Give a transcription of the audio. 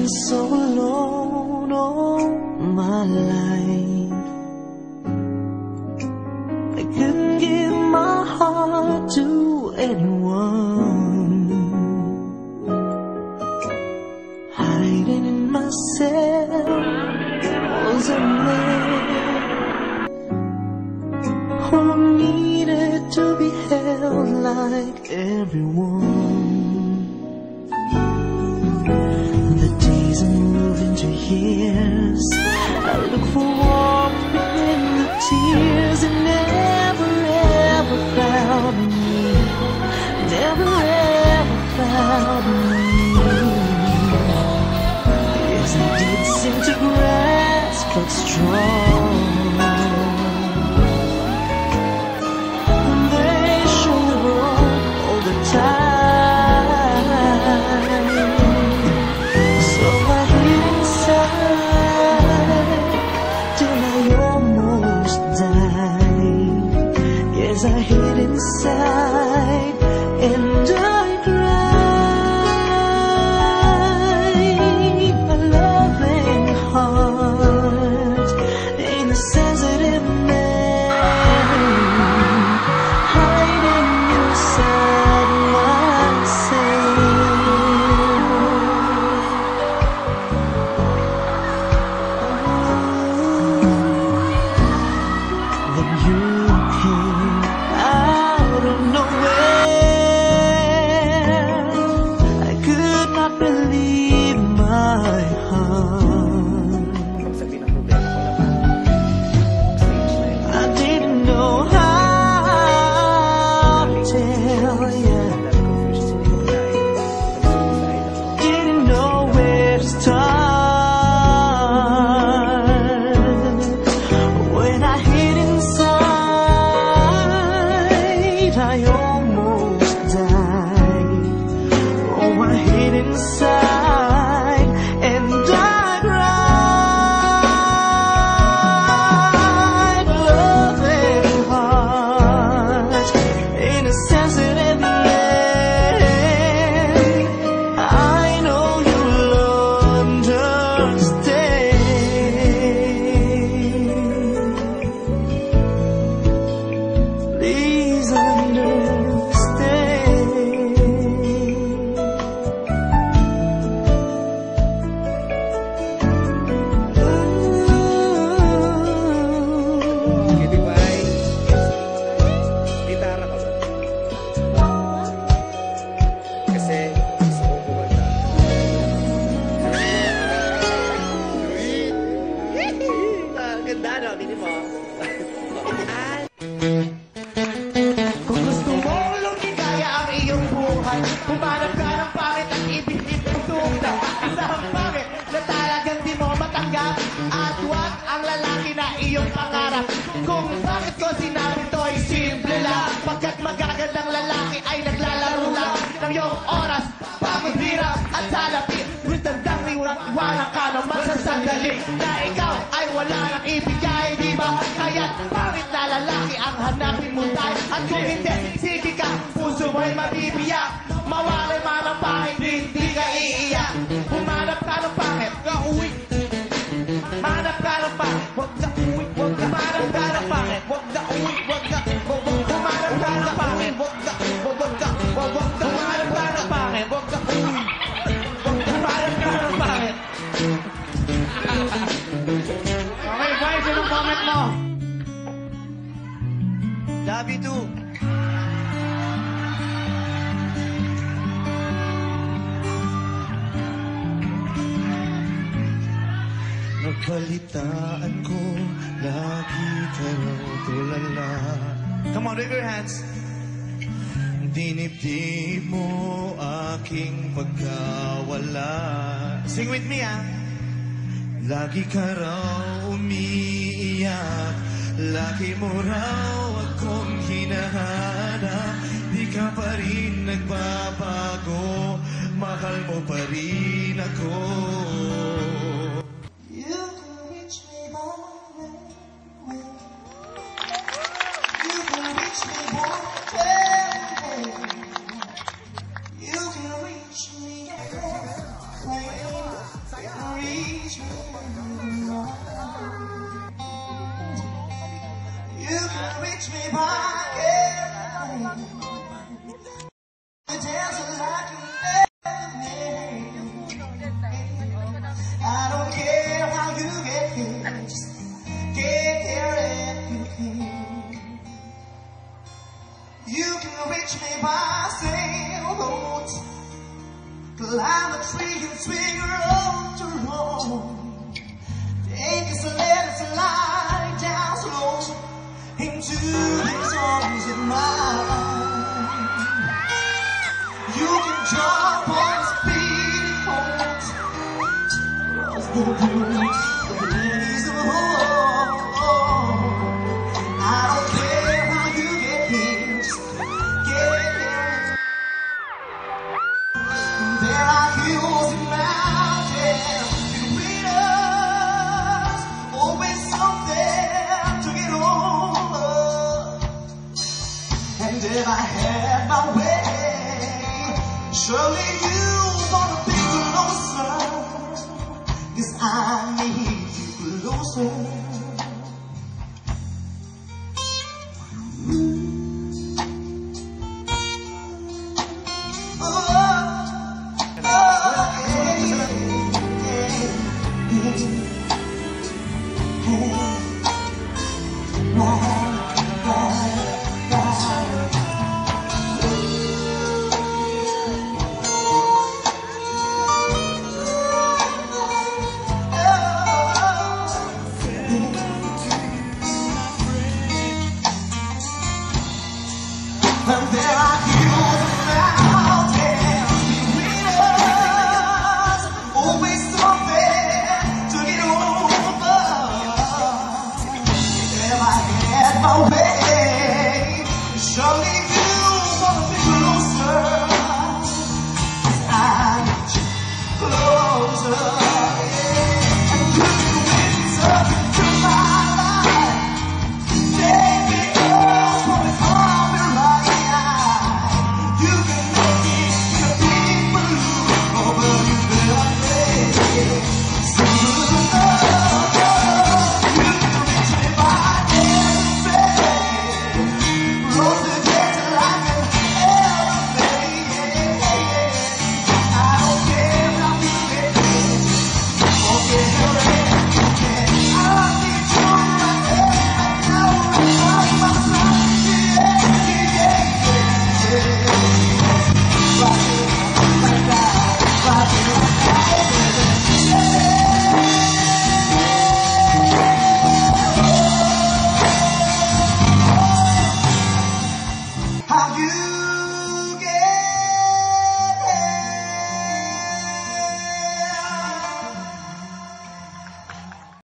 been so alone all my life. I couldn't give my heart to anyone. Hiding in myself was a man who needed to be held like everyone. The days move into years. I look for warmth within the tears, and never ever found me. Never ever found me. Yes, I did seem to grasp but strong. They show me wrong all the time. I hid inside and I cried. A loving heart ain't a sensitive man, hiding inside myself. Then you came out of nowhere. I could not believe my heart. I didn't know how to tell you. Didn't know where to start. When I hid inside, I almost died. Oh, I hid inside and I cried. Loving heart in a sensitive land. I know you'll understand. Please understand. Kitty Pie, gitara ka ba? Kasi gusto kong kumanta. Ganda, no? Bini mo. Kung gusto mo lumigaya ang iyong buhay, humanap ka ng pangit at ibigit ang tungkol. Isang pangit na talagang di mo matanggap, at huwag ang lalaki na iyong pangarap. Kung bakit ko sinabi to'y simple lang, pagkat magagandang lalaki ay naglalaro lang ng iyong oras, pagod hirap at salapi. With tandang iwanan ka naman sa sandali na ikaw ay wala nang ibigay, di ba? Kaya't pangit na lalaki ang hanapin mo tayo. At kung hindi, sige ka, puso mo'y mabibiyak. Mawalay man ang pangit, hindi ka iiyak. Humanap ka ng pangit, uwi. Manap ka ng pangit, wag na uwi, wag na. Humanap ka ng pangit, wag na uwi, wag na. Humanap ka ng pangit, wag na, wag na, wag na. Humanap ka ng pangit, wag na uwi. Humanap ka ng pangit. Okay, boys, yun ang comment mo. Love you too. Nagbalitaan ko, lagi ka raw tulala. Come on, wave your hands. Dinibdib mo aking pagkawala. Sing with me, ah. Lagi ka raw umiiyak, lagi mo raw akong hinahanap. Di ka pa rin nagbabago, mahal mo pa rin ako. You can reach me one way. You can reach me one way. You can reach me anywhere. can reach me by sailboat. Climb a tree and swing around to roam. Take us and let us lie down slow into these arms of mine. You can jump on his feet cold. Cross the bridge of the ladies of home. I don't care how you get here, just get here. There are hills and mountains between us, always something to get over. And if I had my way, surely you wanna be closer, 'cause I need you closer. And there are hills and mountains between us, always something to get over. If I had my way, surely you